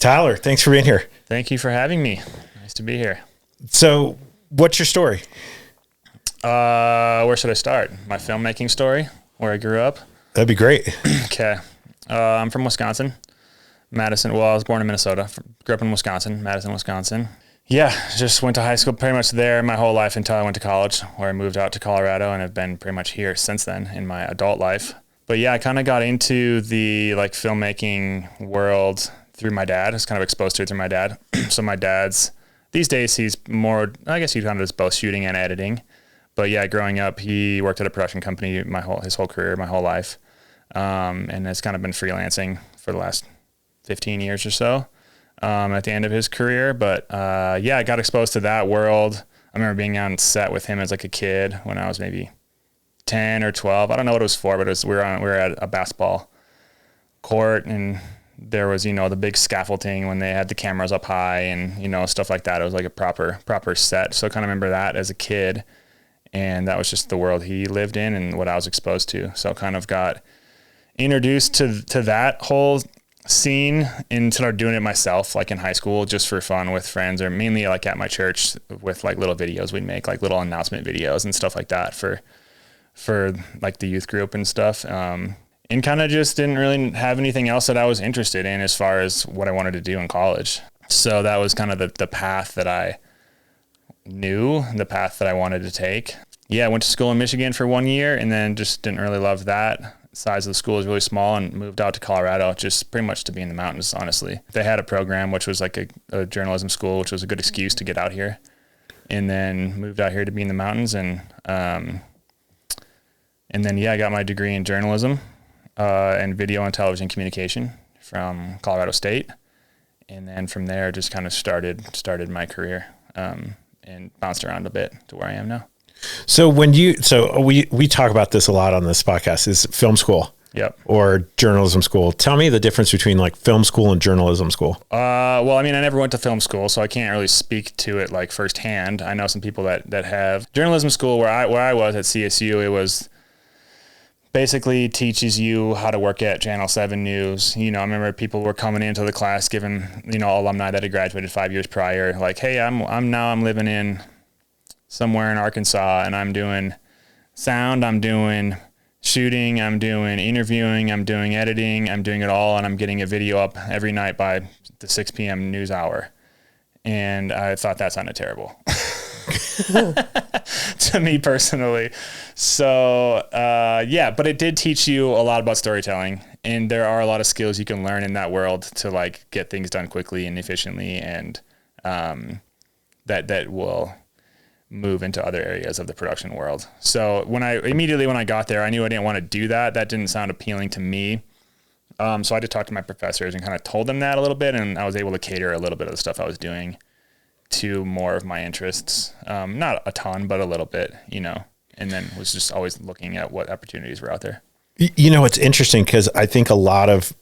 Tyler, thanks for being here. Thank you for having me. Nice to be here. So what's your story? Where should I start? My filmmaking story, where I grew up. That'd be great. Okay. I'm from Wisconsin, Madison. Well, I was born in Minnesota. Grew up in Wisconsin, Madison, Wisconsin. Yeah, just went to high school pretty much there my whole life until I went to college, where I moved out to Colorado and have been pretty much here since then in my adult life. But yeah, I kind of got into the filmmaking world through my dad. I was kind of exposed to it through my dad. So my dad's, these days he's more, I guess he kind of does both shooting and editing. But yeah, growing up, he worked at a production company his whole career, my whole life. And has kind of been freelancing for the last 15 years or so at the end of his career. But yeah, I got exposed to that world. I remember being on set with him as like a kid when I was maybe 10 or 12. I don't know what it was for, but we were at a basketball court, and there was, the big scaffolding when they had the cameras up high and, stuff like that. It was like a proper set. So I kind of remember that as a kid, and that was just the world he lived in and what I was exposed to. So kind of got introduced to that whole scene and started doing it myself, like in high school, just for fun with friends, or mainly like at my church with like little videos we'd make, like little announcement videos and stuff like that for like the youth group and stuff. And kind of just didn't really have anything else that I was interested in as far as what I wanted to do in college. So that was kind of the path that I knew, the path that I wanted to take. Yeah, I went to school in Michigan for 1 year and then just didn't really love that. Size of the school is really small, and moved out to Colorado just pretty much to be in the mountains, honestly. They had a program which was like a journalism school, which was a good excuse to get out here, and then moved out here to be in the mountains. And then, yeah, I got my degree in journalism and video and television communication from Colorado State. And then from there, just kind of started my career and bounced around a bit to where I am now. So we talk about this a lot on this podcast, is film school. Yep. Or journalism school. Tell me the difference between like film school and journalism school. Well, I mean, I never went to film school, so I can't really speak to it like firsthand. I know some people that have. Journalism school, where I was at CSU, it was basically teaches you how to work at Channel 7 News. I remember people were coming into the class giving, alumni that had graduated 5 years prior, like, hey, I'm living in somewhere in Arkansas, and I'm doing sound, I'm doing shooting, I'm doing interviewing, I'm doing editing, I'm doing it all, and I'm getting a video up every night by the 6 p.m. news hour. And I thought that sounded terrible to me personally. So, yeah, but it did teach you a lot about storytelling, and there are a lot of skills you can learn in that world to like get things done quickly and efficiently, and that will move into other areas of the production world. So when I got there, I knew I didn't want to do that. That didn't sound appealing to me. So I just talked to my professors and kind of told them that a little bit, and I was able to cater a little bit of the stuff I was doing to more of my interests. Not a ton, but a little bit, and then was just always looking at what opportunities were out there. It's interesting because I think a lot of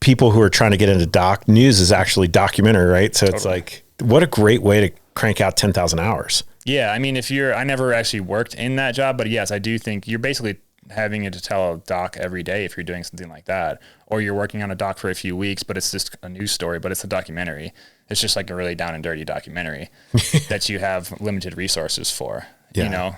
people who are trying to get into news is actually documentary, right? So It's like, what a great way to crank out 10,000 hours. Yeah. I mean, I never actually worked in that job, but yes, I do think you're basically having to tell a doc every day if you're doing something like that, or you're working on a doc for a few weeks, but it's just a news story, but it's a documentary. It's just like a really down and dirty documentary that you have limited resources for,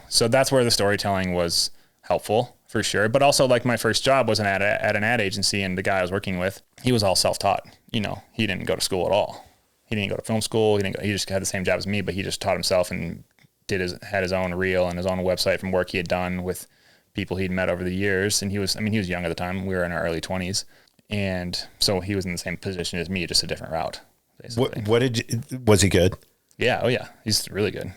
So that's where the storytelling was helpful for sure. But also, like, my first job was at an ad agency, and the guy I was working with, he was all self-taught. He didn't go to school at all. He didn't go to film school. He just had the same job as me, but he just taught himself and had his own reel and his own website from work he had done with people he'd met over the years. And he was young at the time. We were in our early 20s. And so he was in the same position as me, just a different route. Was he good? Yeah. Oh yeah. He's really good.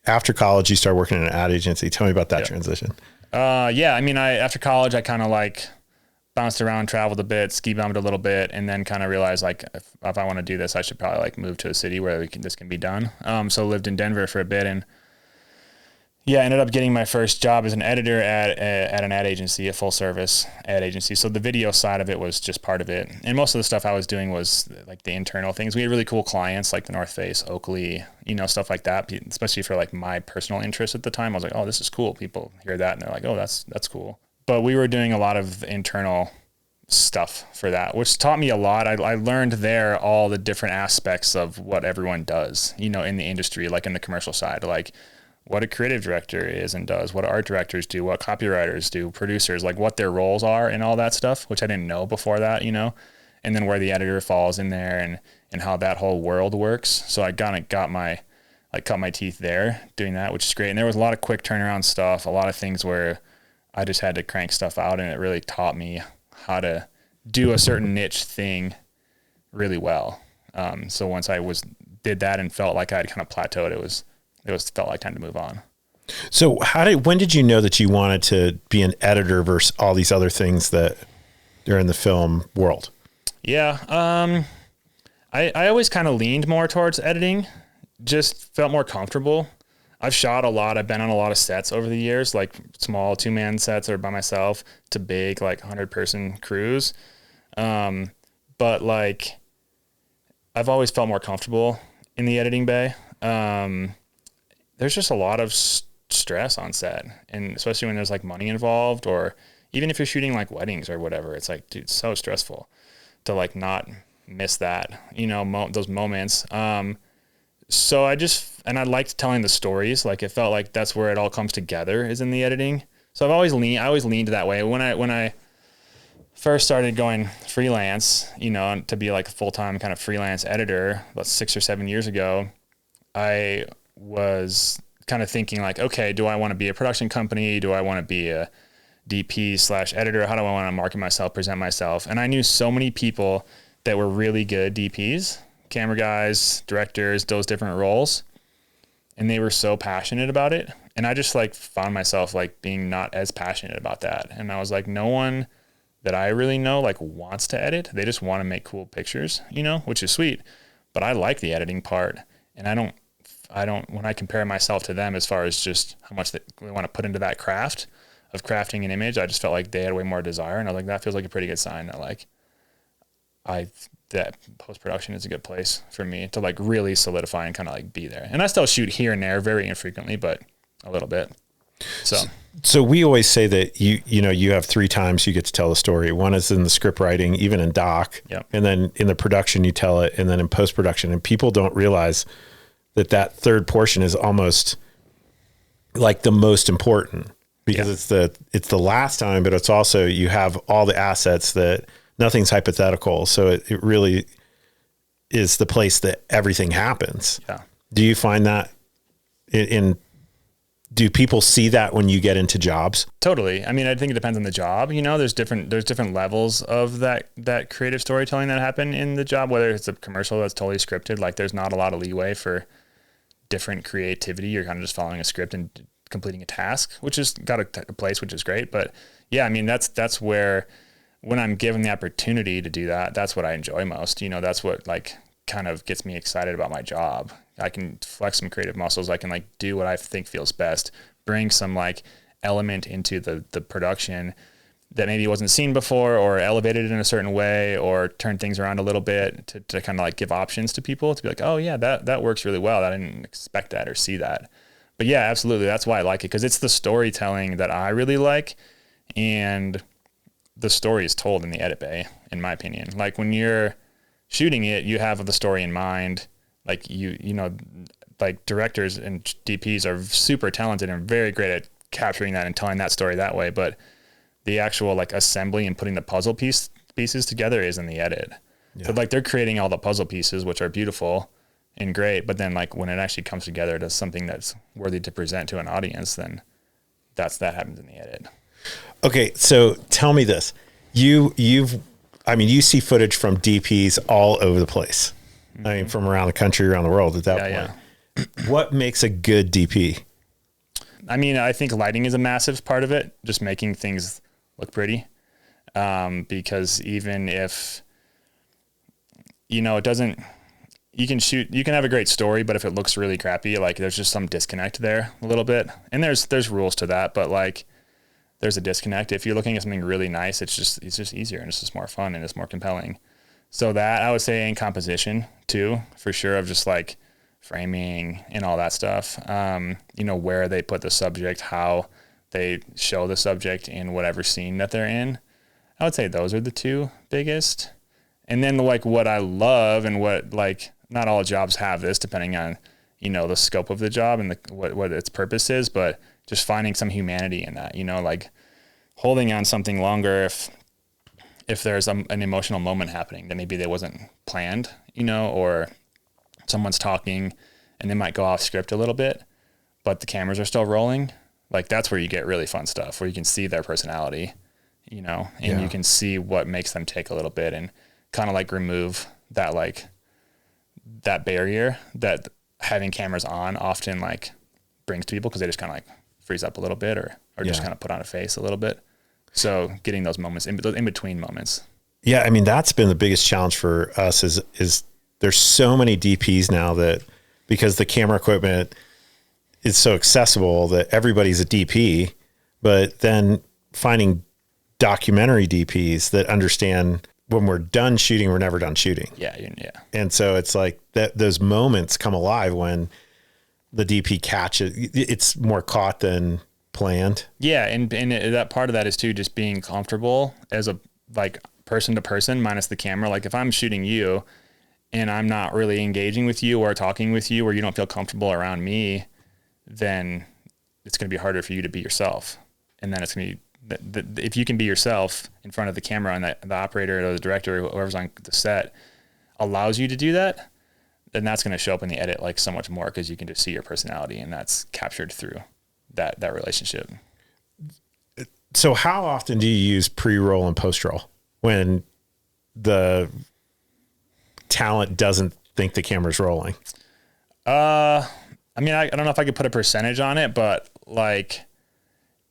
After college, you started working in an ad agency. Tell me about that transition. Yeah. I mean, after college, I kind of like bounced around, traveled a bit, ski bumped a little bit, and then kind of realized like if I want to do this, I should probably like move to a city where this can be done. So lived in Denver for a bit, and yeah, I ended up getting my first job as an editor at an ad agency, a full service ad agency. So the video side of it was just part of it. And most of the stuff I was doing was like the internal things. We had really cool clients like the North Face, Oakley, stuff like that, especially for like my personal interest at the time. I was like, oh, this is cool. People hear that and they're like, oh, that's cool. But we were doing a lot of internal stuff for that, which taught me a lot. I learned there all the different aspects of what everyone does, you know, in the industry, like in the commercial side, like what a creative director is and does, what art directors do, what copywriters do, producers, like what their roles are and all that stuff, which I didn't know before that, you know, and then where the editor falls in there and how that whole world works. So I kind of cut my teeth there doing that, which is great. And there was a lot of quick turnaround stuff, a lot of things where I just had to crank stuff out, and it really taught me how to do a certain niche thing really well. So once I did that and felt like I had kind of plateaued, it felt like time to move on. So when did you know that you wanted to be an editor versus all these other things that are in the film world? Yeah. I always kind of leaned more towards editing, just felt more comfortable. I've shot a lot. I've been on a lot of sets over the years, like small 2-man sets or by myself to big, like 100-person crews. But like, I've always felt more comfortable in the editing bay. There's just a lot of stress on set, and especially when there's like money involved, or even if you're shooting like weddings or whatever, it's like, dude, it's so stressful to like not miss that, you know, those moments. So I liked telling the stories. Like, it felt like that's where it all comes together, is in the editing. So I always leaned that way. When I first started going freelance, you know, to be like a full-time kind of freelance editor about 6 or 7 years ago, I was kind of thinking like, okay, do I want to be a production company? Do I want to be a DP/editor? How do I want to market myself, present myself? And I knew so many people that were really good DPs, camera guys, directors, those different roles. And they were so passionate about it. And I just like found myself like being not as passionate about that. And I was like, no one that I really know like wants to edit. They just want to make cool pictures, you know, which is sweet. But I like the editing part. And I don't, when I compare myself to them as far as just how much they want to put into that craft of crafting an image, I just felt like they had way more desire. And I was like, that feels like a pretty good sign that like that post-production is a good place for me to like really solidify and kind of like be there. And I still shoot here and there very infrequently, but a little bit. So we always say that you have 3 times you get to tell the story. One is in the script writing, even in doc, yep. And then in the production you tell it, and then in post-production. And people don't realize that third portion is almost like the most important, because it's the last time, but it's also, you have all the assets that nothing's hypothetical. So it really is the place that everything happens. Yeah. Do you find that do people see that when you get into jobs? Totally. I mean, I think it depends on the job. You know, there's different levels of that creative storytelling that happen in the job, whether it's a commercial that's totally scripted, like there's not a lot of leeway for different creativity. You're kind of just following a script and completing a task, which has got a place, which is great. But yeah, I mean, that's where, when I'm given the opportunity to do that, that's what I enjoy most. You know, that's what like kind of gets me excited about my job. I can flex some creative muscles. I can like do what I think feels best, bring some like element into the production that maybe wasn't seen before, or elevated it in a certain way, or turn things around a little bit to kind of like give options to people to be like, oh yeah, that works really well. I didn't expect that or see that. But yeah, absolutely. That's why I like it, because it's the storytelling that I really like. And the story is told in the edit bay, in my opinion. Like when you're shooting it, you have the story in mind. Like you know, like directors and DPs are super talented and very great at capturing that and telling that story that way. But the actual like assembly and putting the puzzle pieces together is in the edit. Yeah. So like they're creating all the puzzle pieces, which are beautiful and great. But then like when it actually comes together to something that's worthy to present to an audience, then that happens in the edit. Okay, so tell me this. You see footage from DPs all over the place. Mm-hmm. I mean, from around the country, around the world at that point. Yeah. What makes a good DP? I mean, I think lighting is a massive part of it, just making things look pretty. Because even if, you know, it doesn't, you can have a great story, but if it looks really crappy, like there's just some disconnect there a little bit. And there's rules to that, but like, there's a disconnect. If you're looking at something really nice, it's just easier, and it's just more fun, and it's more compelling. So that, I would say, in composition too, for sure, of just like framing and all that stuff. You know, where they put the subject, how they show the subject in whatever scene that they're in. I would say those are the two biggest. And then like what I love and what like not all jobs have this depending on, you know, the scope of the job and what its purpose is, but just finding some humanity in that, you know, like holding on something longer if there's an emotional moment happening that maybe that wasn't planned, you know, or someone's talking and they might go off script a little bit, but the cameras are still rolling. Like that's where you get really fun stuff where you can see their personality, you know, and you can see what makes them take a little bit and kind of like remove that, like that barrier that having cameras on often like brings to people because they just kind of like freeze up a little bit or just kind of put on a face a little bit. So getting those moments in between moments. Yeah. I mean, that's been the biggest challenge for us is there's so many DPs now that because the camera equipment is so accessible that everybody's a DP, but then finding documentary DPs that understand when we're done shooting, we're never done shooting. Yeah. And so it's like that those moments come alive when the DP catches. It's more caught than planned. Yeah. And that part of that is too, just being comfortable as a like person to person minus the camera. Like if I'm shooting you and I'm not really engaging with you or talking with you, or you don't feel comfortable around me, then it's going to be harder for you to be yourself. And then it's going to be, if you can be yourself in front of the camera and the operator or the director or whoever's on the set allows you to do that, then that's going to show up in the edit like so much more because you can just see your personality and that's captured through that relationship. So how often do you use pre-roll and post-roll when the talent doesn't think the camera's rolling? I mean, I don't know if I could put a percentage on it, but like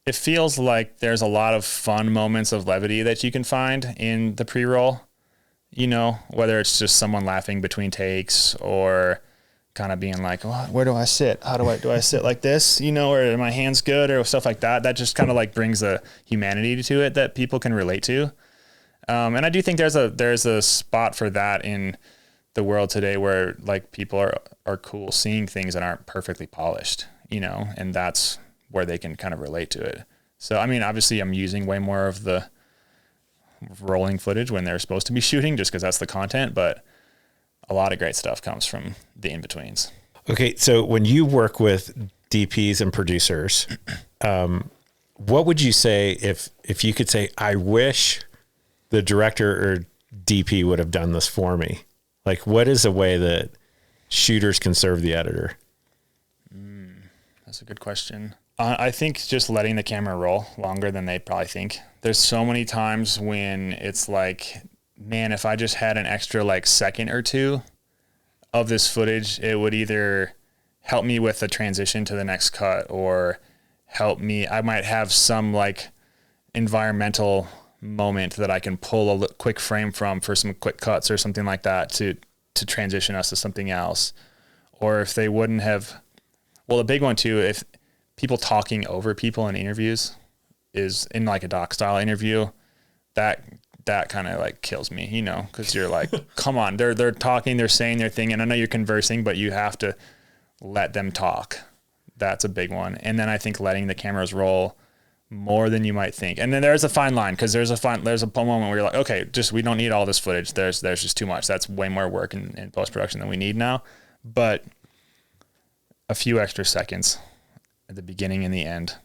it feels like there's a lot of fun moments of levity that you can find in the pre-roll, you know, whether it's just someone laughing between takes or kind of being like, well, where do I sit? How do I sit like this, you know, or are my hands good or stuff like that. That just kind of like brings a humanity to it that people can relate to. And I do think there's a spot for that in the world today where like people are cool seeing things that aren't perfectly polished, you know, and that's where they can kind of relate to it. So, I mean, obviously I'm using way more of the rolling footage when they're supposed to be shooting just because that's the content, but a lot of great stuff comes from the in-betweens. Okay. So when you work with DPs and producers, what would you say if you could say, I wish the director or DP would have done this for me? Like, what is a way that shooters can serve the editor? That's a good question. I think just letting the camera roll longer than they probably think. There's so many times when it's like, man, if I just had an extra like second or two of this footage, it would either help me with the transition to the next cut or help me. I might have some like environmental moment that I can pull a quick frame from for some quick cuts or something like that to transition us to something else. Or if they wouldn't have, well, the big one too, if people talking over people in interviews is in like a doc style interview, that kind of like kills me, you know, because you're like, come on, they're talking, they're saying their thing, and I know you're conversing, but you have to let them talk. That's a big one. And then I think letting the cameras roll more than you might think. And then there's a fine line because there's a moment where you're like, okay, we don't need all this footage. There's just too much. That's way more work in post-production than we need now. But a few extra seconds at the beginning and the end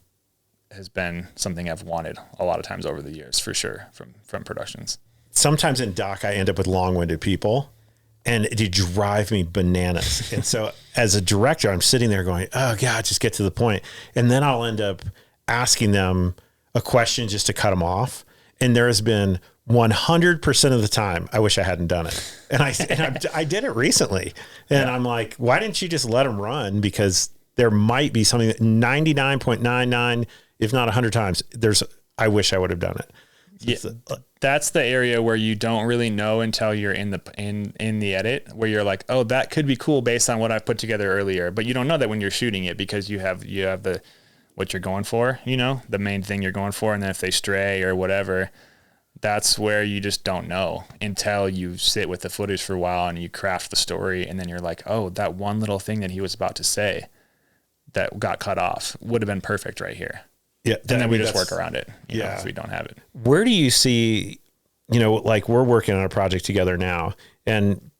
has been something I've wanted a lot of times over the years, for sure, from productions. Sometimes in doc, I end up with long-winded people and it drive me bananas. And so as a director, I'm sitting there going, oh God, just get to the point. And then I'll end up asking them a question just to cut them off. And there has been 100% of the time, I wish I hadn't done it. And I did it recently. And I'm like, why didn't you just let them run? Because there might be something that 99.99, if not 100 times, I wish I would have done it. Yeah, that's the area where you don't really know until you're in the edit, where you're like, oh, that could be cool based on what I put together earlier. But you don't know that when you're shooting it because you have the what you're going for, you know, the main thing you're going for. And then if they stray or whatever, that's where you just don't know until you sit with the footage for a while and you craft the story. And then you're like, oh, that one little thing that he was about to say that got cut off would have been perfect right here. Yeah. And then we just work around it. You know, if we don't have it. Where do you see, you know, like we're working on a project together now, and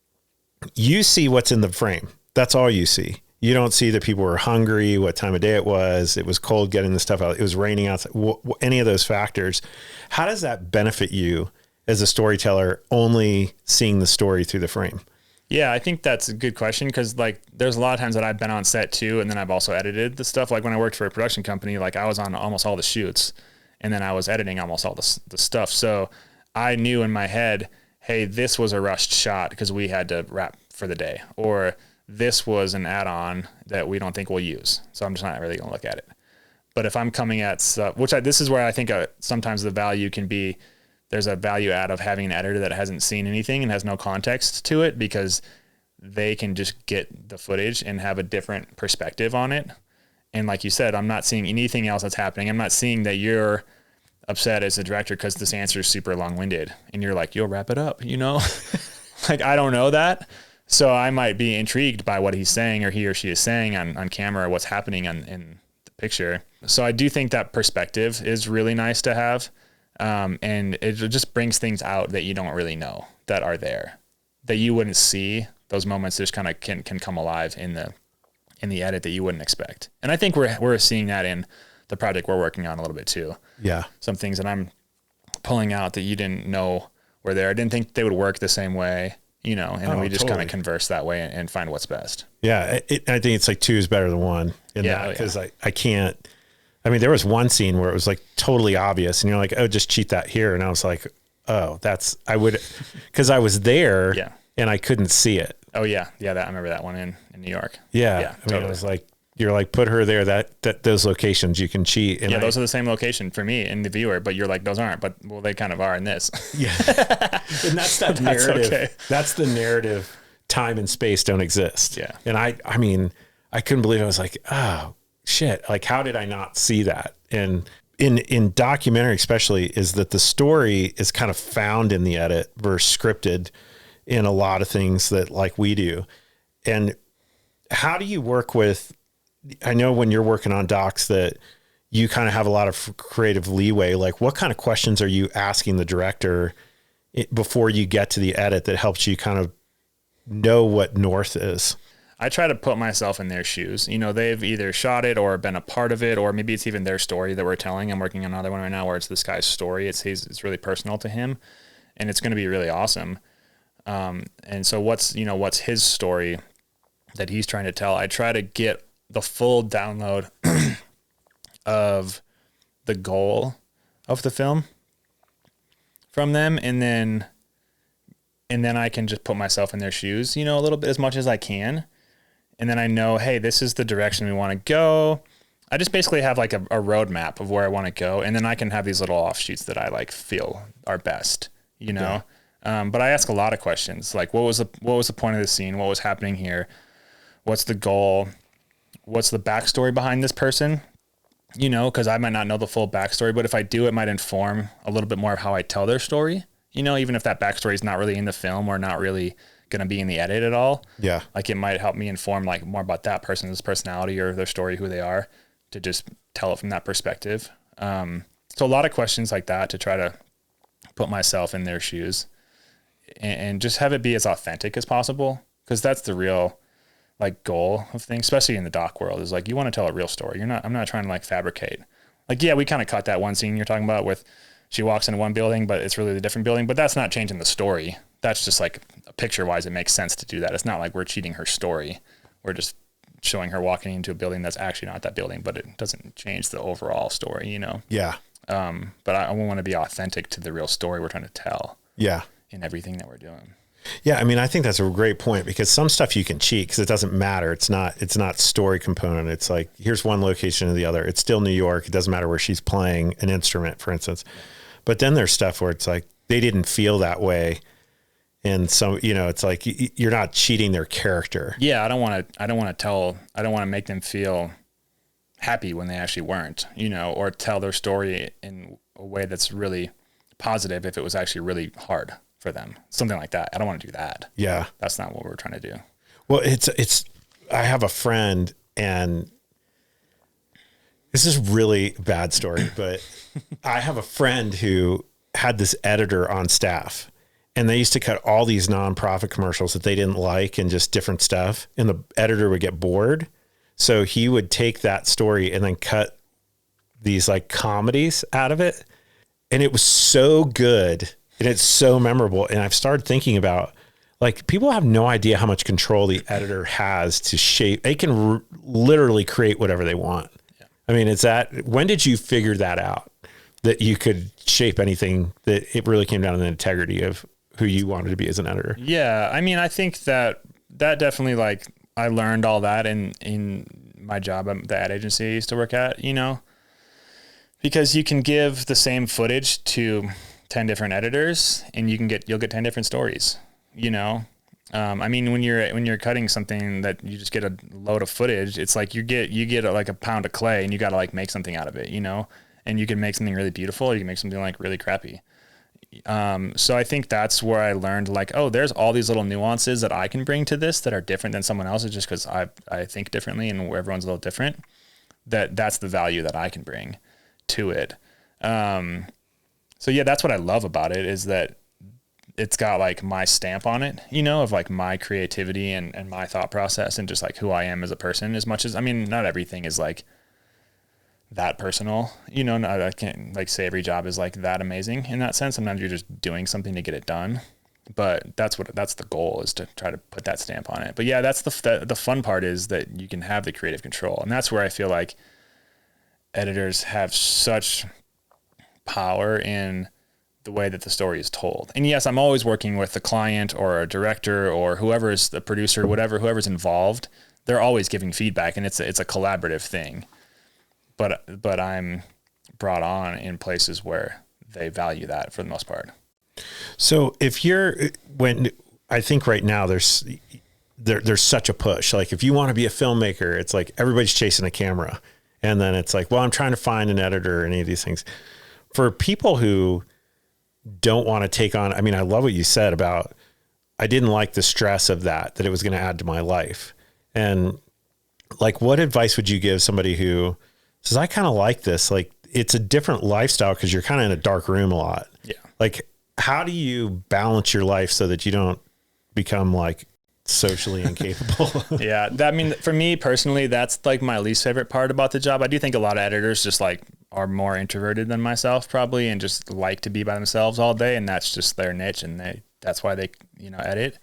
you see what's in the frame. That's all you see. You don't see that people were hungry, what time of day it was cold getting the stuff out, it was raining outside, any of those factors. How does that benefit you as a storyteller, only seeing the story through the frame? Yeah, I think that's a good question, because like there's a lot of times that I've been on set too, and then I've also edited the stuff. Like when I worked for a production company, like I was on almost all the shoots, and then I was editing almost all the stuff. So I knew in my head, hey, this was a rushed shot because we had to wrap for the day, or this was an add-on that we don't think we'll use. So I'm just not really gonna look at it. But if I'm coming at stuff, this is where I think sometimes the value can be, there's a value add of having an editor that hasn't seen anything and has no context to it, because they can just get the footage and have a different perspective on it. And like you said, I'm not seeing anything else that's happening. I'm not seeing that you're upset as a director because this answer is super long-winded and you're like, you'll wrap it up, you know? Like, I don't know that. So I might be intrigued by what he's saying, or he or she is saying on camera, or what's happening in the picture. So I do think that perspective is really nice to have. And it just brings things out that you don't really know that are there, that you wouldn't see. Those moments just kind of can come alive in the edit that you wouldn't expect. And I think we're seeing that in the project we're working on a little bit too. Yeah. Some things that I'm pulling out that you didn't know were there. I didn't think they would work the same way, you know, and then we just kind of converse that way and find what's best. Yeah. I think it's like 2 is better than 1 in that, because I can't, I mean, there was one scene where it was like totally obvious and you're like, oh, just cheat that here. And I was like, oh, because I was there and I couldn't see it. Oh yeah. Yeah. I remember that one in New York. Yeah. Yeah, I mean, totally. it was like, you're like, put her there, that those locations you can cheat. And those are the same location for me and the viewer, but you're like, those aren't, but well, they kind of are in this. Yeah. And that's that narrative. Okay. That's the narrative. Time and space don't exist. Yeah. And I mean, I couldn't believe it. I was like, oh shit. Like, how did I not see that? And in documentary, especially, is that the story is kind of found in the edit versus scripted in a lot of things that like we do. And how do you work with, I know when you're working on docs that you kind of have a lot of creative leeway. Like, what kind of questions are you asking the director before you get to the edit that helps you kind of know what north is? I try to put myself in their shoes. You know, they've either shot it or been a part of it, or maybe it's even their story that we're telling. I'm working on another one right now where it's this guy's story. It's really personal to him, and it's going to be really awesome. And so what's his story that he's trying to tell? I try to get the full download of the goal of the film from them, and then I can just put myself in their shoes, you know, a little bit, as much as I can. And then I know, hey, this is the direction we want to go. I just basically have like a roadmap of where I want to go. And then I can have these little offshoots that I like feel are best, you know? Yeah. But I ask a lot of questions. Like, what was the point of the scene? What was happening here? What's the goal? What's the backstory behind this person? You know, because I might not know the full backstory, but if I do, it might inform a little bit more of how I tell their story. You know, even if that backstory is not really in the film or not really going to be in the edit at all. Yeah. Like, it might help me inform like more about that person's personality or their story, who they are, to just tell it from that perspective. So a lot of questions like that to try to put myself in their shoes and just have it be as authentic as possible. Because that's the real like goal of things, especially in the doc world, is like, you want to tell a real story. I'm not trying to like fabricate. Like, yeah, we kind of cut that one scene you're talking about with she walks into one building, but it's really a different building, but that's not changing the story. That's just like picture wise, it makes sense to do that. It's not like we're cheating her story. We're just showing her walking into a building that's actually not that building, but it doesn't change the overall story, you know? Yeah. But I want to be authentic to the real story we're trying to tell. Yeah. In everything that we're doing. Yeah. I mean, I think that's a great point, because some stuff you can cheat because it doesn't matter. It's not story component. It's like, here's one location or the other. It's still New York. It doesn't matter where she's playing an instrument, for instance. But then there's stuff where it's like, they didn't feel that way. And so, you know, it's like, you're not cheating their character. Yeah. I don't want to make them feel happy when they actually weren't, you know, or tell their story in a way that's really positive if it was actually really hard for them. Something like that. I don't want to do that. Yeah. That's not what we're trying to do. Well, I have a friend, and This is really a bad story, but I have a friend who had this editor on staff, and they used to cut all these nonprofit commercials that they didn't like and just different stuff. And the editor would get bored. So he would take that story and then cut these like comedies out of it. And it was so good and it's so memorable. And I've started thinking about, like, people have no idea how much control the editor has to shape. They can literally create whatever they want. Yeah. I mean, when did you figure that out, that you could shape anything, that it really came down to the integrity of who you wanted to be as an editor? Yeah. I mean, I think that definitely, like, I learned all that in my job at the ad agency I used to work at, you know, because you can give the same footage to 10 different editors and you'll get 10 different stories. You know, I mean, when you're cutting something that you just get a load of footage, it's like you get like a pound of clay and you got to like make something out of it, you know, and you can make something really beautiful, or you can make something like really crappy. So I think that's where I learned, like, oh, there's all these little nuances that I can bring to this that are different than someone else's, just because I think differently and everyone's a little different. That's the value that I can bring to it. So yeah, that's what I love about it, is that it's got like my stamp on it, you know, of like my creativity and my thought process and just like who I am as a person, as much as, I mean, not everything is like that personal, you know. I can't like say every job is like that amazing in that sense. Sometimes you're just doing something to get it done, but that's the goal, is to try to put that stamp on it. But yeah, that's the fun part, is that you can have the creative control. And that's where I feel like editors have such power in the way that the story is told. And yes, I'm always working with the client or a director or whoever's the producer, whoever's involved. They're always giving feedback, and it's a collaborative thing. But I'm brought on in places where they value that for the most part. So I think right now there's such a push. Like, if you want to be a filmmaker, it's like everybody's chasing a camera, and then it's like, well, I'm trying to find an editor or any of these things. For people who don't want to take on, I mean, I love what you said about, I didn't like the stress of that it was going to add to my life. And like, what advice would you give somebody who says, I kind of like this, like, it's a different lifestyle because you're kind of in a dark room a lot. Yeah. Like, how do you balance your life so that you don't become like socially incapable? Yeah. I mean, for me personally, that's like my least favorite part about the job. I do think a lot of editors just like are more introverted than myself probably, and just like to be by themselves all day. And that's just their niche, and that's why they, you know, edit.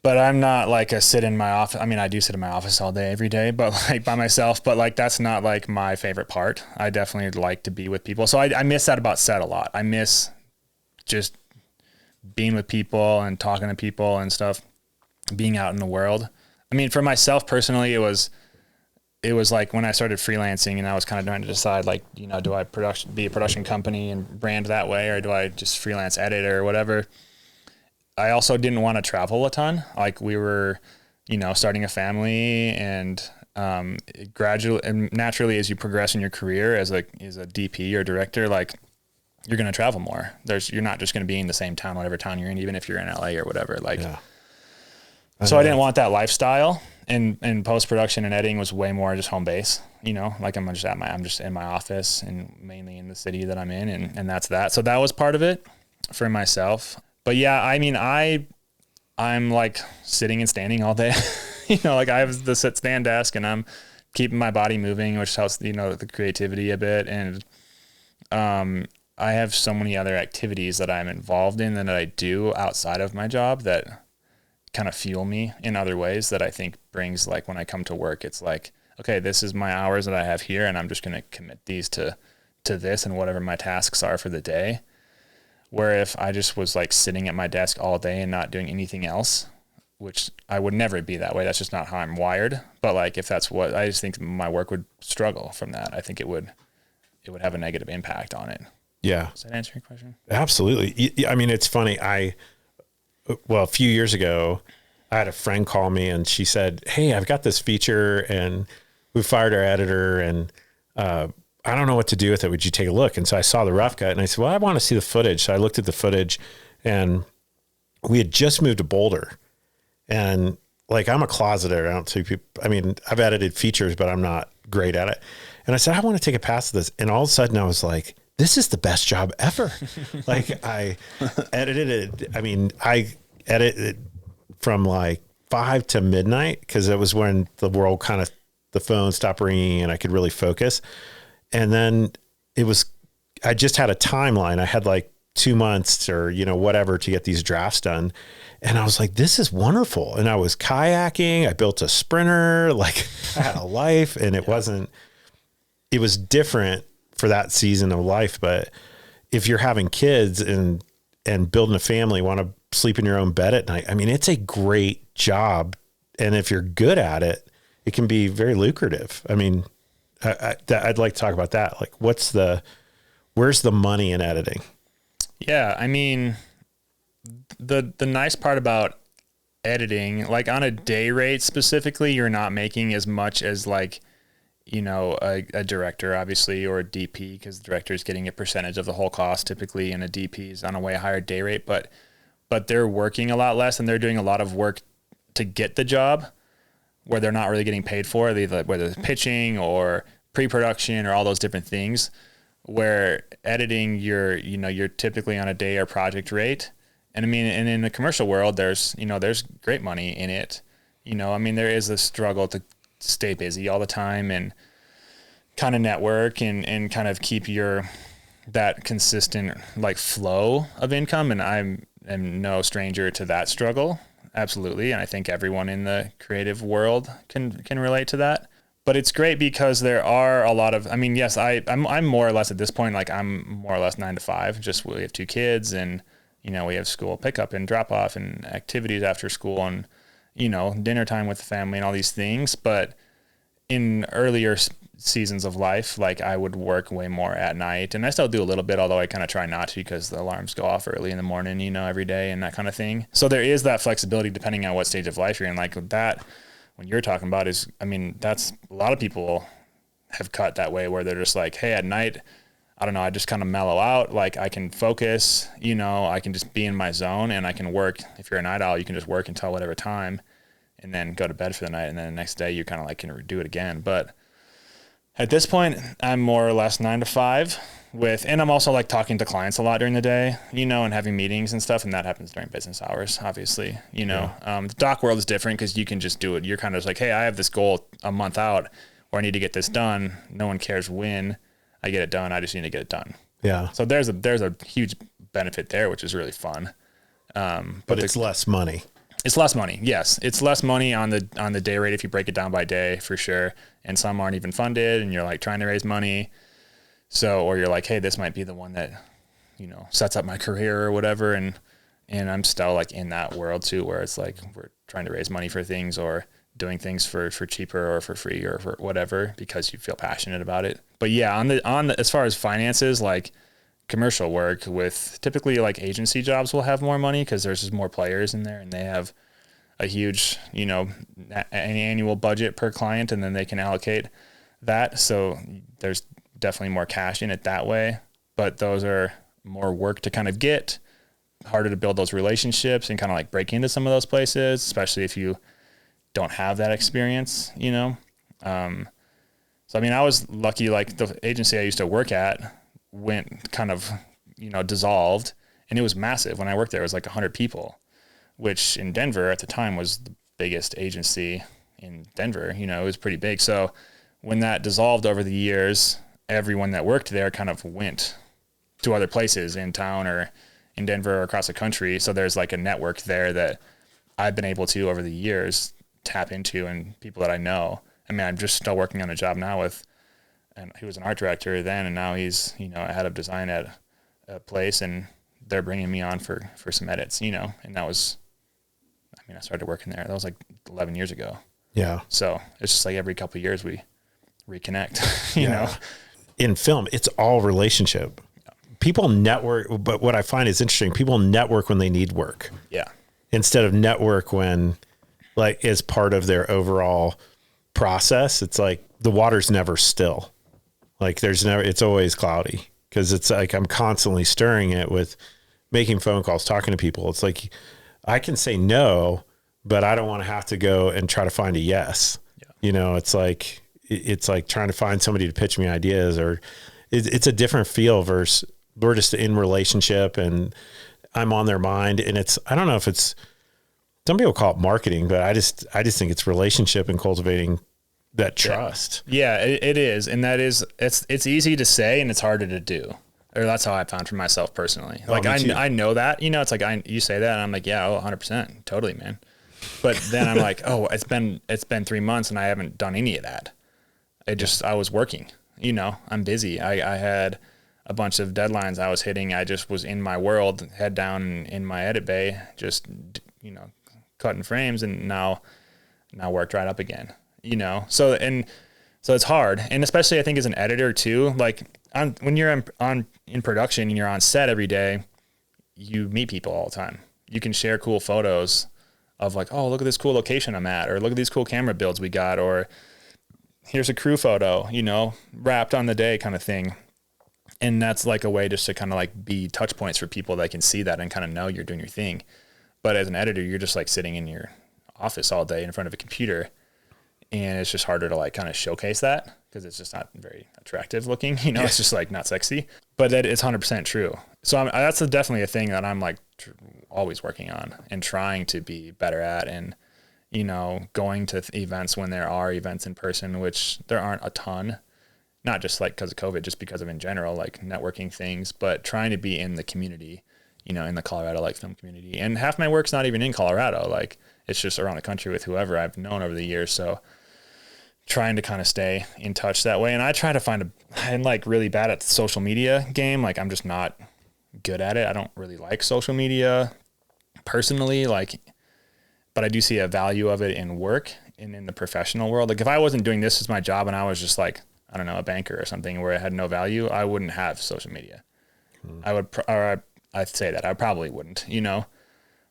But I'm not like a sit in my office. I mean, I do sit in my office all day, every day, but like by myself, but like, that's not like my favorite part. I definitely like to be with people. So I miss that about set a lot. I miss just being with people and talking to people and stuff, being out in the world. I mean, for myself personally, it was like when I started freelancing and I was kind of trying to decide, like, you know, do I be a production company and brand that way, or do I just freelance edit or whatever? I also didn't want to travel a ton. Like, we were, you know, starting a family, and gradually and naturally, as you progress in your career as a DP or director, like, you're going to travel more. You're not just going to be in the same town, whatever town you're in, even if you're in LA or whatever. Like, yeah. So I didn't want that lifestyle. And post-production and editing was way more just home base, you know, like I'm just in my office and mainly in the city that I'm in, and that's that. So that was part of it for myself. But yeah, I mean, I'm like sitting and standing all day, you know, like I have the stand desk, and I'm keeping my body moving, which helps, you know, the creativity a bit. And I have so many other activities that I'm involved in and that I do outside of my job that kind of fuel me in other ways, that I think brings, like, when I come to work, it's like, okay, this is my hours that I have here, and I'm just going to commit these to this and whatever my tasks are for the day. Where if I just was like sitting at my desk all day and not doing anything else, which I would never be that way. That's just not how I'm wired. But like, if that's what, I just think my work would struggle from that. I think it would have a negative impact on it. Yeah. Does that answer your question? Absolutely. I mean, it's funny. A few years ago, I had a friend call me, and she said, hey, I've got this feature, and we fired our editor, and I don't know what to do with it. Would you take a look? And so I saw the rough cut, and I said, well, I want to see the footage. So I looked at the footage, and we had just moved to Boulder, and like, I'm a closet editor. I don't see people. I mean, I've edited features, but I'm not great at it. And I said, I want to take a pass at this. And all of a sudden I was like, this is the best job ever. Like I edited it. I mean, I edited from like 5 to midnight because it was when the world kind of, the phone stopped ringing and I could really focus. And then I just had a timeline. I had like 2 months or, whatever to get these drafts done. And I was like, this is wonderful. And I was kayaking. I built a sprinter. Like I had a life, and it was different for that season of life. But if you're having kids and building a family, want to sleep in your own bed at night, I mean, it's a great job. And if you're good at it, it can be very lucrative. I mean, I'd like to talk about that. Like where's the money in editing? Yeah. I mean, the nice part about editing, like on a day rate specifically, you're not making as much as like, a director obviously, or a DP, because the director is getting a percentage of the whole cost typically, and a DP is on a way higher day rate, but they're working a lot less and they're doing a lot of work to get the job where they're not really getting paid for it, whether it's pitching or pre-production or all those different things. Where editing, you're typically on a day or project rate. And I mean, and in the commercial world, there's great money in it. I mean, there is a struggle to stay busy all the time and kind of network and kind of keep that consistent like flow of income. And I'm no stranger to that struggle. Absolutely. And I think everyone in the creative world can relate to that. But it's great because there are a lot of, I mean, yes, I'm more or less at this point, like I'm more or less 9 to 5, just we have 2 kids and, we have school pickup and drop off and activities after school and, dinner time with the family and all these things. But in earlier seasons of life, like I would work way more at night, and I still do a little bit, although I kind of try not to because the alarms go off early in the morning, every day and that kind of thing. So there is that flexibility depending on what stage of life you're in. Like that, when you're talking about is, I mean, that's a lot of people have cut that way where they're just like, hey, at night, I don't know, I just kind of mellow out. Like I can focus, I can just be in my zone and I can work. If you're a night owl, you can just work until whatever time and then go to bed for the night. And then the next day you kind of like can do it again. But at this point, I'm more or less 9 to 5 and I'm also like talking to clients a lot during the day, and having meetings and stuff. And that happens during business hours, obviously, the doc world is different because you can just do it. You're kind of just like, hey, I have this goal a month out or I need to get this done. No one cares when I get it done. I just need to get it done. Yeah. So there's a huge benefit there, which is really fun. But it's less money. It's less money. Yes. It's less money on the day rate if you break it down by day for sure. And some aren't even funded and you're like trying to raise money. So, or you're like, hey, this might be the one that, sets up my career or whatever. And I'm still like in that world too, where it's like, we're trying to raise money for things or doing things for cheaper or for free or for whatever, because you feel passionate about it. But yeah, on the, as far as finances, like commercial work with typically like agency jobs will have more money because there's just more players in there and they have a huge, an annual budget per client, and then they can allocate that. So there's definitely more cash in it that way, but those are more work to kind of get, harder to build those relationships and kind of like break into some of those places, especially if you don't have that experience, So, I mean, I was lucky, like the agency I used to work at went kind of, dissolved, and it was massive. When I worked there, it was like 100 people, which in Denver at the time was the biggest agency in Denver, it was pretty big. So when that dissolved over the years, everyone that worked there kind of went to other places in town or in Denver or across the country. So there's like a network there that I've been able to over the years tap into, and people that I know. I mean, I'm just still working on a job now and he was an art director then, and now he's, a head of design at a place, and they're bringing me on for some edits, and that was, I started working there. That was like 11 years ago. Yeah. So it's just like every couple of years we reconnect, you know? In film, it's all relationship. People network, but what I find is interesting, people network when they need work. Yeah. Instead of network when, like, as part of their overall process. It's like the water's never still. Like it's always cloudy, because it's like I'm constantly stirring it with making phone calls, talking to people. It's like I can say no, but I don't want to have to go and try to find a yes. Yeah. It's like it's like trying to find somebody to pitch me ideas, or it's a different feel versus we're just in relationship and I'm on their mind. And I don't know if it's, some people call it marketing, but I just think it's relationship and cultivating that trust. Yeah, it is. And it's easy to say and it's harder to do. Or that's how I found for myself personally. Like I know that, it's like you say that and I'm like, yeah, 100%, totally, man. But then I'm like, oh, it's been 3 months and I haven't done any of that. I was working, I'm busy. I had a bunch of deadlines I was hitting. I just was in my world, head down in my edit bay, just, cutting frames, and now work right up again, So it's hard. And especially I think as an editor too, like when you're in production and you're on set every day, you meet people all the time. You can share cool photos of like, oh, look at this cool location I'm at, or look at these cool camera builds we got, or here's a crew photo, wrapped on the day kind of thing. And that's like a way just to kind of like be touch points for people that can see that and kind of know you're doing your thing. But as an editor, you're just like sitting in your office all day in front of a computer, and it's just harder to like kind of showcase that because it's just not very attractive looking, It's just like not sexy, but that is 100% true. So that's definitely a thing that I'm like always working on and trying to be better at, and, going to events when there are events in person, which there aren't a ton, not just like because of COVID, just because of in general, like networking things, but trying to be in the community, in the Colorado like film community. And half my work's not even in Colorado. Like it's just around the country with whoever I've known over the years. So trying to kind of stay in touch that way. And I try to I'm like really bad at the social media game. Like I'm just not good at it. I don't really like social media personally, but I do see a value of it in work and in the professional world. Like if I wasn't doing this as my job and I was just like, I don't know, a banker or something where it had no value, I wouldn't have social media. I'd say that I probably wouldn't,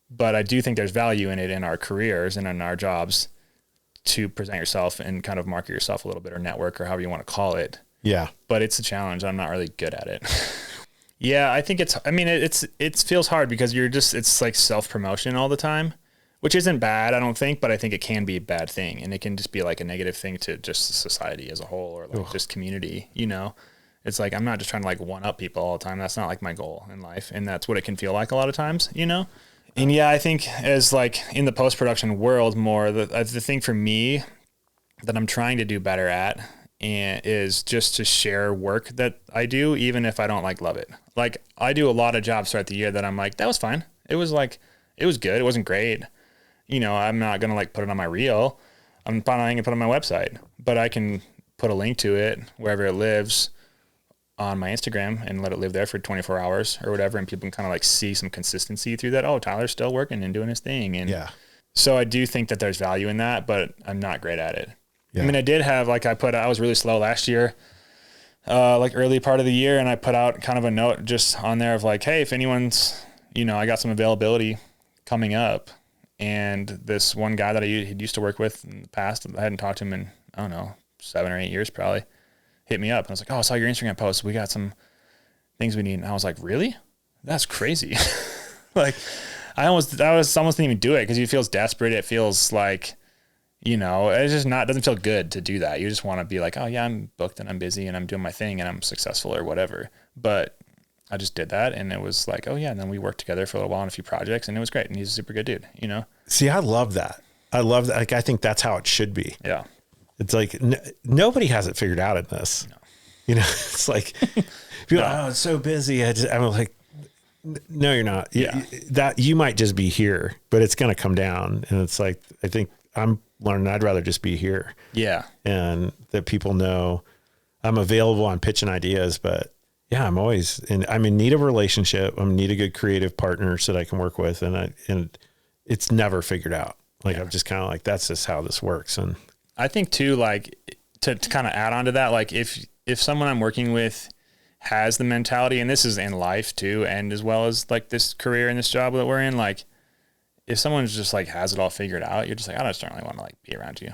but I do think there's value in it in our careers and in our jobs to present yourself and kind of market yourself a little bit, or network, or however you want to call it. Yeah. But it's a challenge. I'm not really good at it. Yeah. I think it feels hard because it's like self-promotion all the time, which isn't bad, I don't think, but I think it can be a bad thing, and it can just be like a negative thing to just society as a whole, or like just community, It's like, I'm not just trying to like one up people all the time. That's not like my goal in life. And that's what it can feel like a lot of times, And yeah, I think as like in the post-production world more, the thing for me that I'm trying to do better at is just to share work that I do, even if I don't like love it. Like I do a lot of jobs throughout the year that I'm like, that was fine. It was good. It wasn't great. I'm not going to like put it on my reel. I'm probably going to put it on my website, but I can put a link to it wherever it lives on my Instagram and let it live there for 24 hours or whatever. And people can kind of like see some consistency through that. Oh, Tyler's still working and doing his thing. And so I do think that there's value in that, but I'm not great at it. Yeah. I mean, I did have I was really slow last year, like early part of the year. And I put out kind of a note just on there of like, hey, if anyone's, I got some availability coming up. And this one guy that I used to work with in the past, I hadn't talked to him in, I don't know, 7 or 8 years probably, hit me up. And I was like, oh, I saw your Instagram post. We got some things we need. And I was like, really? That's crazy. Like I almost didn't even do it because it feels desperate. It feels like, it's just it doesn't feel good to do that. You just want to be like, oh yeah, I'm booked and I'm busy and I'm doing my thing and I'm successful or whatever. But I just did that, and it was like, oh yeah. And then we worked together for a little while on a few projects, and it was great. And he's a super good dude, See, I love that. Like, I think that's how it should be. Yeah. It's like, nobody has it figured out in this, No. It's like, people are, oh, it's so busy. I'm like, no, you're not. Yeah. That you might just be here, but it's going to come down. And it's like, I think I'm learning I'd rather just be here. Yeah. And that people know I'm available on pitching ideas, but yeah, I'm in need of a relationship. I'm in need of good creative partners that I can work with. And it's never figured out. Like, I'm just kind of like, that's just how this works. And I think too, like to kind of add on to that, like if someone I'm working with has the mentality, and this is in life too, and as well as like this career and this job that we're in, like if someone's just like has it all figured out, you're just like, I just don't really want to like be around you.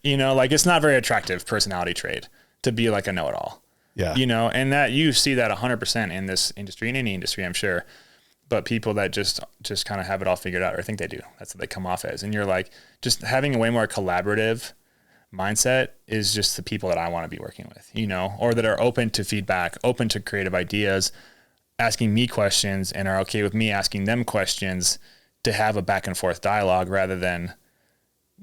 Like it's not very attractive personality trait to be like a know-it-all. Yeah. And that you see that 100% in this industry, in any industry, I'm sure. But people that just kind of have it all figured out, or think they do, that's what they come off as. And you're like, just having a way more collaborative mindset is just the people that I want to be working with, you know, or that are open to feedback, open to creative ideas, asking me questions, and are okay with me asking them questions, to have a back and forth dialogue rather than,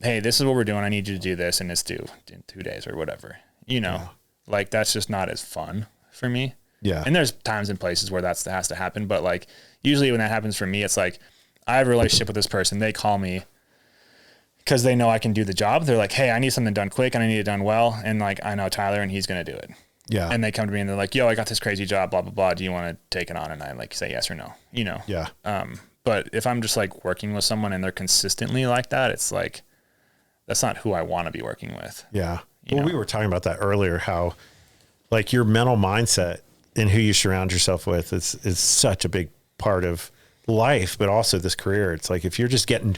hey, this is what we're doing. I need you to do this, and it's due in 2 days or whatever, you know, like that's just not as fun for me. Yeah. And there's times and places where that has to happen. But like, usually when that happens for me, it's like, I have a relationship with this person. They call me because they know I can do the job. They're like, hey, I need something done quick and I need it done well. And like, I know Tyler and he's going to do it. Yeah. And they come to me and they're like, yo, I got this crazy job, blah, blah, blah. Do you want to take it on? And I like say yes or no, you know? Yeah. But if I'm just like working with someone and they're consistently like that, it's like, that's not who I want to be working with. Yeah. Well, we were talking about that earlier, how like your mental mindset and who you surround yourself with is such a big part of life, but also this career. It's like, if you're just getting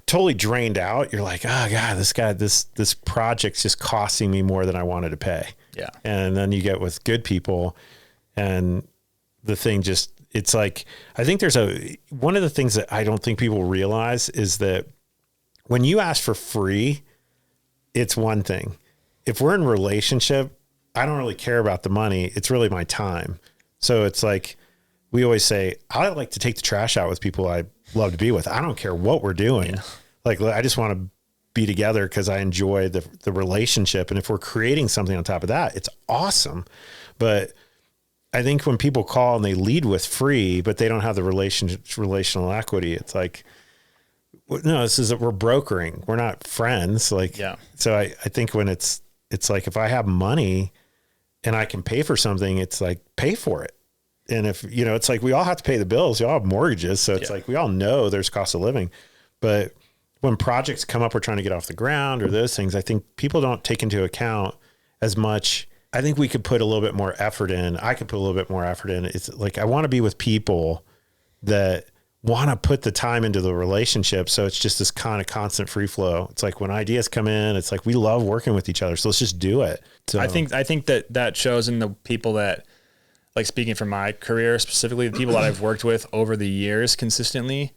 totally drained out, you're like, oh God, this project's just costing me more than I wanted to pay. Yeah. And then you get with good people and the thing just, it's like, I think one of the things that I don't think people realize is that when you ask for free, it's one thing. If we're in a relationship, I don't really care about the money. It's really my time. So it's like, we always say, I like to take the trash out with people I love to be with. I don't care what we're doing. Yeah. Like, I just want to be together because I enjoy the relationship. And if we're creating something on top of that, it's awesome. But I think when people call and they lead with free, but they don't have the relational equity, it's like, no, we're brokering. We're not friends. Like, yeah. So I think when it's like, if I have money and I can pay for something, it's like, pay for it. And if, you know, it's like, we all have to pay the bills. We all have mortgages. So it's like, we all know there's cost of living, but when projects come up, we're trying to get off the ground or those things, I think people don't take into account as much. I think we could put a little bit more effort in. I could put a little bit more effort in. It's like, I want to be with people that want to put the time into the relationship. So it's just this kind of constant free flow. It's like when ideas come in, it's like, we love working with each other. So let's just do it. So I think that shows in the people that, like, speaking from my career, specifically the people that I've worked with over the years consistently,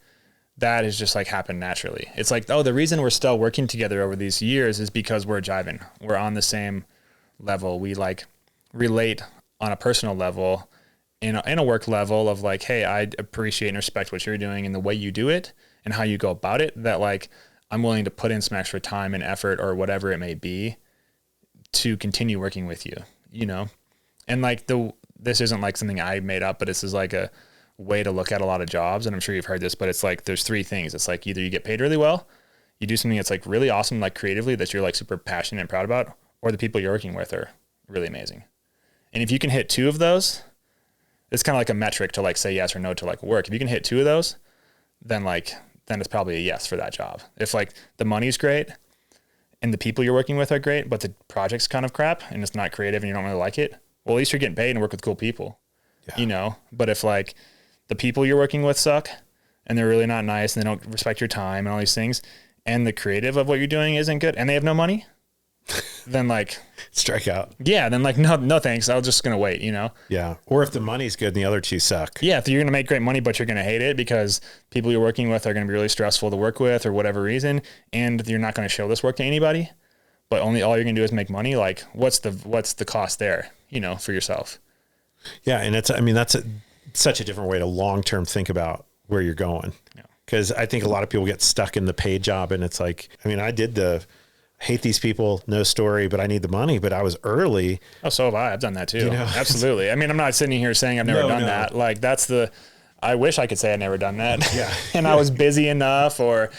that has just like happened naturally. It's like, oh, the reason we're still working together over these years is because we're jiving. We're on the same level. We like relate on a personal level, in a work level of like, hey, I appreciate and respect what you're doing and the way you do it and how you go about it, that like, I'm willing to put in some extra time and effort or whatever it may be to continue working with you, you know? And like this isn't like something I made up, but this is like a way to look at a lot of jobs. And I'm sure you've heard this, but it's like, there's 3 things. It's like, either you get paid really well, you do something that's like really awesome, like creatively, that you're like super passionate and proud about, or the people you're working with are really amazing. And if you can hit 2 of those, it's kind of like a metric to like say yes or no to like work. If you can hit 2 of those, then it's probably a yes for that job. If like the money's great and the people you're working with are great, but the project's kind of crap and it's not creative and you don't really like it, well, at least you're getting paid and work with cool people, you know? But if like the people you're working with suck and they're really not nice and they don't respect your time and all these things, and the creative of what you're doing isn't good and they have no money, then like strike out. Yeah. Then like, no, thanks. I was just going to wait, you know? Yeah. Or if the money's good and the other 2 suck. Yeah. If you're going to make great money, but you're going to hate it because people you're working with are going to be really stressful to work with or whatever reason. And you're not going to show this work to anybody, but all you're going to do is make money. Like what's the cost there, you know, for yourself? Yeah. And that's such a different way to long-term think about where you're going. Yeah. Cause I think a lot of people get stuck in the paid job and it's like, I did hate these people, no story, but I need the money, but I was early. Oh, so have I. I've done that too. You know? Absolutely. I'm not sitting here saying I've never done that. Like I wish I could say I'd never done that. Yeah. And I was busy enough or,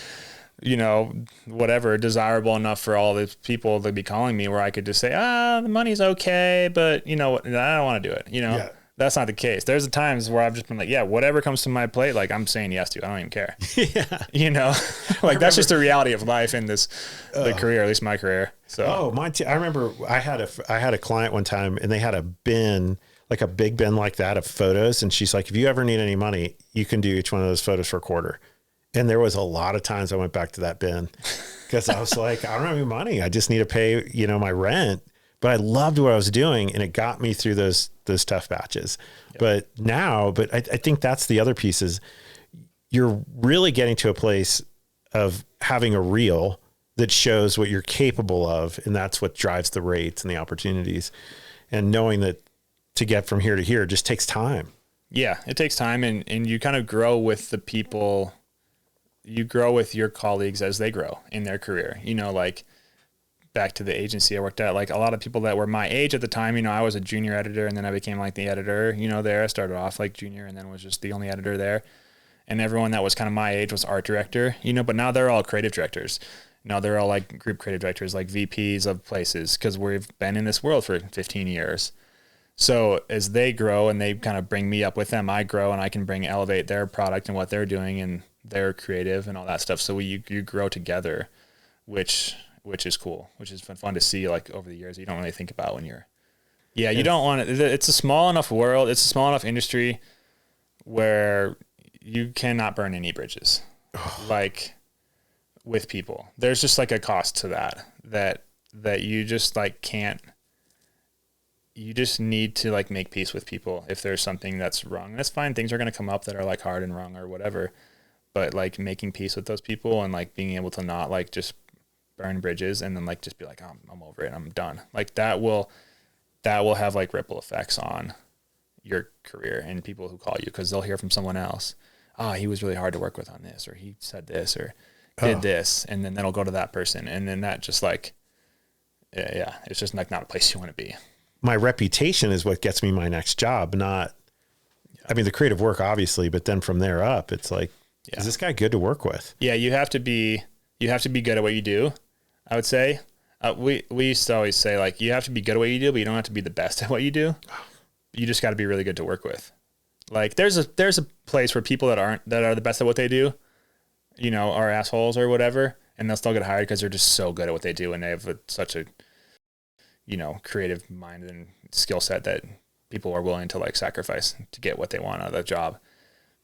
you know, whatever, desirable enough for all the people to be calling me where I could just say, the money's okay, but you know, I don't want to do it. You know, That's not the case. There's times where I've just been like, yeah, whatever comes to my plate, like I'm saying yes to. I don't even care. Yeah. You know, like that's just the reality of life in the career, at least my career. So, I remember I had a client one time and they had a bin, like a big bin like that of photos. And she's like, if you ever need any money, you can do each one of those photos for $0.25. And there was a lot of times I went back to that bin because I was like, I don't have any money. I just need to pay, you know, my rent. But I loved what I was doing and it got me through those tough batches. Yep. But I think that's the other piece is you're really getting to a place of having a reel that shows what you're capable of. And that's what drives the rates and the opportunities. And knowing that to get from here to here just takes time. Yeah, it takes time, and you kind of grow with the people. You grow with your colleagues as they grow in their career. You know, like back to the agency I worked at, like a lot of people that were my age at the time, you know, I was a junior editor and then I became like the editor, you know, there. I started off like junior and then was just the only editor there. And everyone that was kind of my age was art director, you know, but now they're all creative directors. Now they're all like group creative directors, like VPs of places, because we've been in this world for 15 years. So as they grow and they kind of bring me up with them, I grow and I can elevate their product and what they're doing and their creative and all that stuff. So you grow together, which is cool, which is fun to see like over the years. You don't really think about when you're, you don't want it. It's a small enough world. It's a small enough industry where you cannot burn any bridges. Like with people, there's just like a cost to that you just like can't, you just need to like make peace with people. If there's something that's wrong, that's fine. Things are going to come up that are like hard and wrong or whatever, but like making peace with those people and like being able to not like just burn bridges and then like just be like, oh, I'm over it, I'm done. Like that will have like ripple effects on your career and people who call you, because they'll hear from someone else, oh, he was really hard to work with on this, or he said this or did this, and then that'll go to that person, and then that just like it's just like not a place you want to be. My reputation is what gets me my next job, not I mean the creative work obviously, but then from there up it's like, is this guy good to work with? Yeah, you have to be good at what you do, I would say. We used to always say like you have to be good at what you do, but you don't have to be the best at what you do. You just got to be really good to work with. Like there's a place where people that are the best at what they do, you know, are assholes or whatever, and they'll still get hired because they're just so good at what they do and they have such a, you know, creative mind and skill set that people are willing to like sacrifice to get what they want out of the job.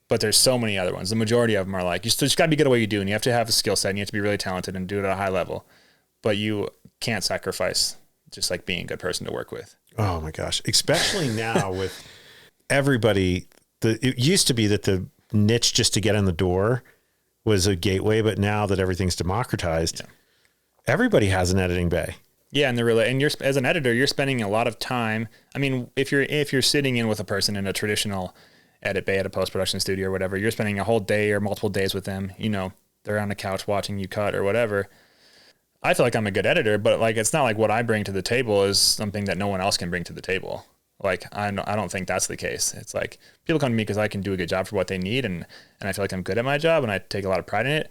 But there's so many other ones. The majority of them are like, you just got to be good at what you do, and you have to have a skill set and you have to be really talented and do it at a high level, but you can't sacrifice just like being a good person to work with. Oh my gosh. Especially now with everybody, it used to be that the niche just to get in the door was a gateway, but now that everything's democratized, everybody has an editing bay. Yeah, and you're as an editor, you're spending a lot of time. I mean, if you're sitting in with a person in a traditional edit bay at a post-production studio or whatever, you're spending a whole day or multiple days with them. You know, they're on the couch watching you cut or whatever. I feel like I'm a good editor, but like it's not like what I bring to the table is something that no one else can bring to the table. Like I don't think that's the case. It's like people come to me because I can do a good job for what they need, and I feel like I'm good at my job and I take a lot of pride in it.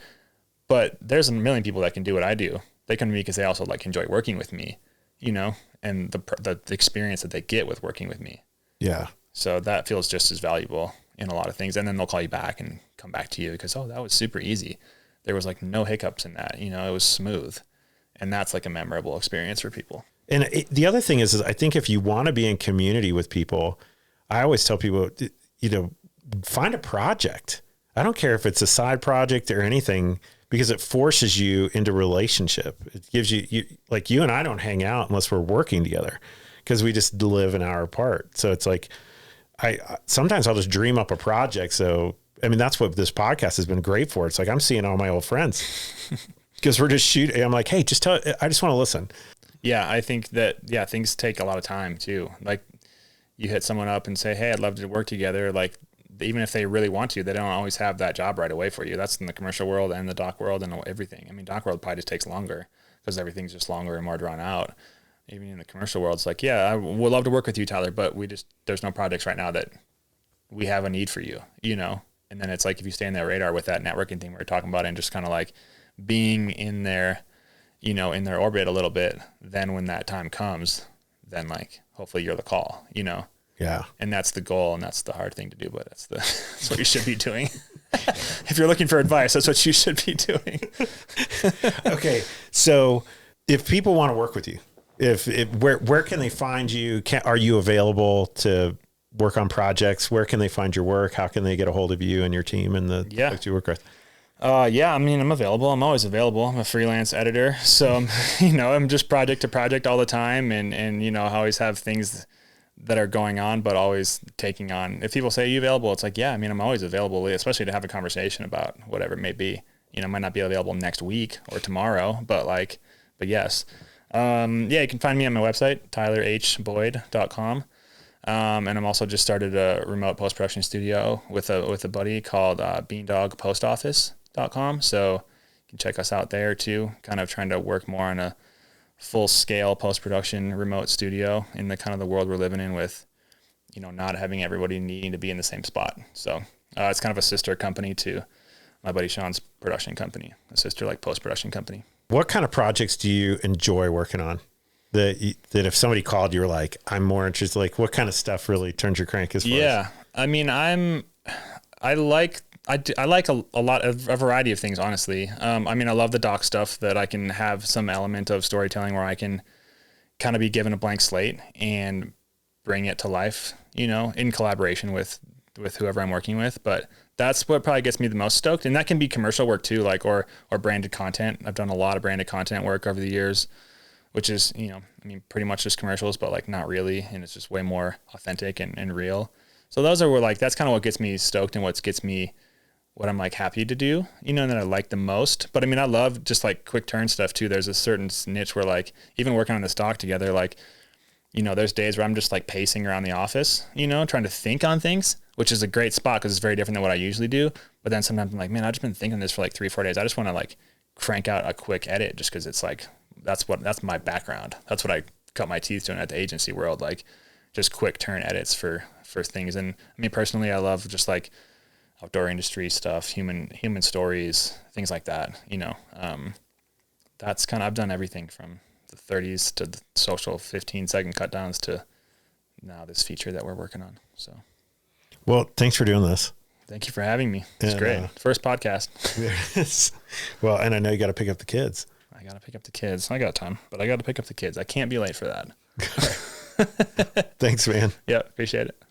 But there's a million people that can do what I do. They come to me because they also like enjoy working with me, you know, and the experience that they get with working with me. Yeah. So that feels just as valuable in a lot of things. And then they'll call you back and come back to you because, oh, that was super easy. There was like no hiccups in that, you know, it was smooth. And that's like a memorable experience for people. And the other thing is I think if you want to be in community with people, I always tell people, you know, find a project. I don't care if it's a side project or anything, because it forces you into relationship. It gives you like you and I don't hang out unless we're working together because we just live an hour apart. So it's like, sometimes I'll just dream up a project. So, I mean, that's what this podcast has been great for. It's like, I'm seeing all my old friends because we're just shooting. I'm like, hey, I just want to listen. Yeah. I think that, things take a lot of time too. Like you hit someone up and say, hey, I'd love to work together. Like even if they really want to, they don't always have that job right away for you. That's in the commercial world and the doc world and everything. I mean, doc world probably just takes longer because everything's just longer and more drawn out. Even in the commercial world, it's like, yeah, I would love to work with you, Tyler, but there's no projects right now that we have a need for you, you know? And then it's like, if you stay in their radar with that networking thing we were talking about and just kind of like being in their, you know, in their orbit a little bit, then when that time comes, then like, hopefully you're the call, you know? Yeah. And that's the goal. And that's the hard thing to do, but that's what you should be doing. If you're looking for advice, that's what you should be doing. Okay. So if people want to work with you, where can they find you? Are you available to work on projects? Where can they find your work? How can they get a hold of you and your team and the folks you work with? I mean, I'm available. I'm always available. I'm a freelance editor. So, you know, I'm just project to project all the time. And, you know, I always have things that are going on, but always taking on. If people say, are you available? It's like, yeah, I mean, I'm always available, especially to have a conversation about whatever it may be. might not be available next week or tomorrow, but yes. You can find me on my website, tylerhboyd.com. And I'm also just started a remote post-production studio with a buddy called beandogpostoffice.com. So you can check us out there too, kind of trying to work more on a full scale post-production remote studio in the kind of the world we're living in with, not having everybody needing to be in the same spot. So it's kind of a sister company to my buddy Sean's production company, a sister like post-production company. What kind of projects do you enjoy working on? That if somebody called, you were like, I'm more interested, like what kind of stuff really turns your crank as far as? I mean, I like a variety of things, honestly. I mean, I love the doc stuff that I can have some element of storytelling where I can kind of be given a blank slate and bring it to life, in collaboration with whoever I'm working with. But that's what probably gets me the most stoked. And that can be commercial work too, like, or branded content. I've done a lot of branded content work over the years, which is, pretty much just commercials, but like not really. And it's just way more authentic and real. So those are where that's kind of what gets me stoked and what I'm like happy to do, and that I like the most. But I mean, I love just like quick turn stuff too. There's a certain niche where like even working on this doc together, like, there's days where I'm just like pacing around the office, trying to think on things, which is a great spot because it's very different than what I usually do. But then sometimes I'm like, man, I've just been thinking this for like 3-4 days. I just want to like crank out a quick edit just because it's like, that's my background. That's what I cut my teeth doing at the agency world, like just quick turn edits for things. And I mean, personally, I love just like outdoor industry stuff, human stories, things like that. That's kind of, I've done everything from the 30s to the social 15-second cut downs to now this feature that we're working on. So, well, thanks for doing this. Thank you for having me. It's great. First podcast. Well, and I know you got to pick up the kids. I got to pick up the kids. I got time, but I got to pick up the kids. I can't be late for that. Thanks, man. Yeah, appreciate it.